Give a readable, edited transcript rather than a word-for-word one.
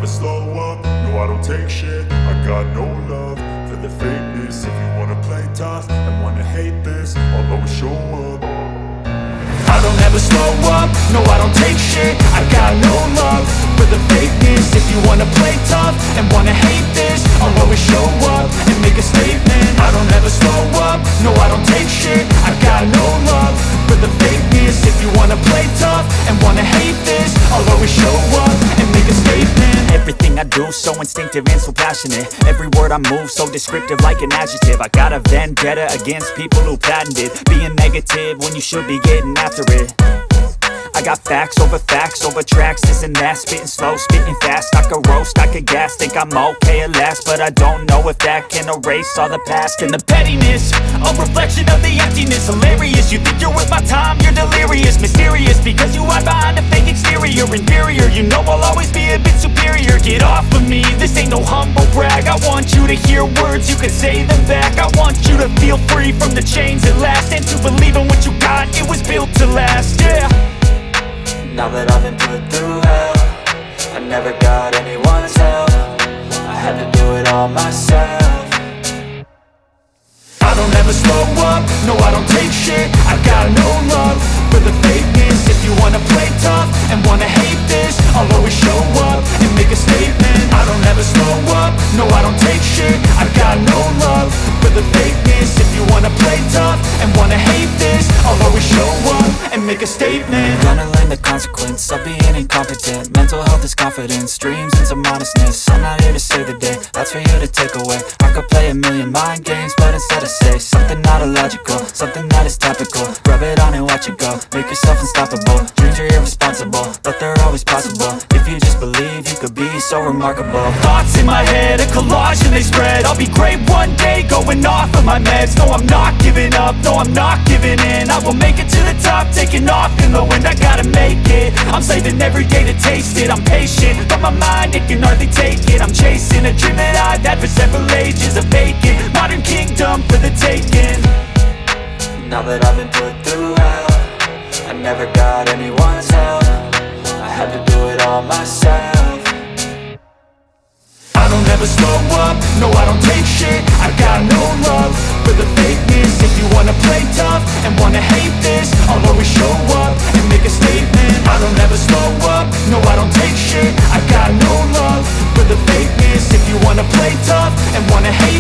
slow up, no I don't take shit. I got no love for the fakeness. If you wanna play tough and wanna hate this, I'll always show up. I don't ever slow up, no I don't take shit. I got no love for the fakeness. If you wanna play tough and wanna hate this, I'll always show up and make a statement. I don't ever slow up, no I don't take shit. I got no love for the fakeness. If you wanna play tough and wanna hate this, I'll always show up and make a statement. Everything I do so instinctive and so passionate. Every word I move so descriptive like an adjective. I got a vendetta against people who patented being negative when you should be getting after it. I got facts over tracks, this and that. Spitting slow, spitting fast, I could roast, I could gas. Think I'm okay at last, but I don't know if that can erase all the past. And the pettiness, a reflection of the emptiness. Hilarious, you think you're worth my time, you're delirious. Mysterious, because you hide behind a fake exterior. Inferior, you know I'll always be a bit superior. Get off of me, this ain't no humble brag. I want you to hear words, you can say them back. I want you to feel free from the chains at last, and to believe in what you got, it was built to last, yeah. Now that I've been put through hell, I never got anyone's help. I had to do it all myself. I don't ever slow up, no I don't take shit. I got no love for the fakeness. If you wanna play tough and wanna hate this, I'll always show up and make a statement. I don't ever slow up, no I don't take shit. I got no love for the fakeness. If you wanna play tough and wanna hate this, I'll always show up and make a statement. Gonna learn the consequence of being incompetent. Mental health is confidence, dreams and some honestness. I'm not here to save the day, that's for you to take away. I could play a million mind games, but instead I say something not illogical, something that is topical. Rub it on and watch it go, make yourself unstoppable. Dreams are irresponsible, but they're always possible. If you just believe, you could be so remarkable. Thoughts in my head, a collage and they spread. I'll be great one day, going off of my meds. No, I'm not giving up, no, I'm not giving in. I will make it to the top, taking off in the wind. I gotta make it, I'm saving every day to taste it. I'm patient, but my mind, it can hardly take it. I'm chasing a dream that I've had for several ages. A vacant, modern kingdom for the taking. Now that I've been put through hell, I never got anyone's help. I had to do it all myself. I don't ever slow up, no I don't take shit. I got no love for the fakeness. If you wanna play tough and wanna hate this, I'll always show up and make a statement. I don't ever slow up, no I don't take shit. I got no love for the fakeness. If you wanna play tough and wanna hate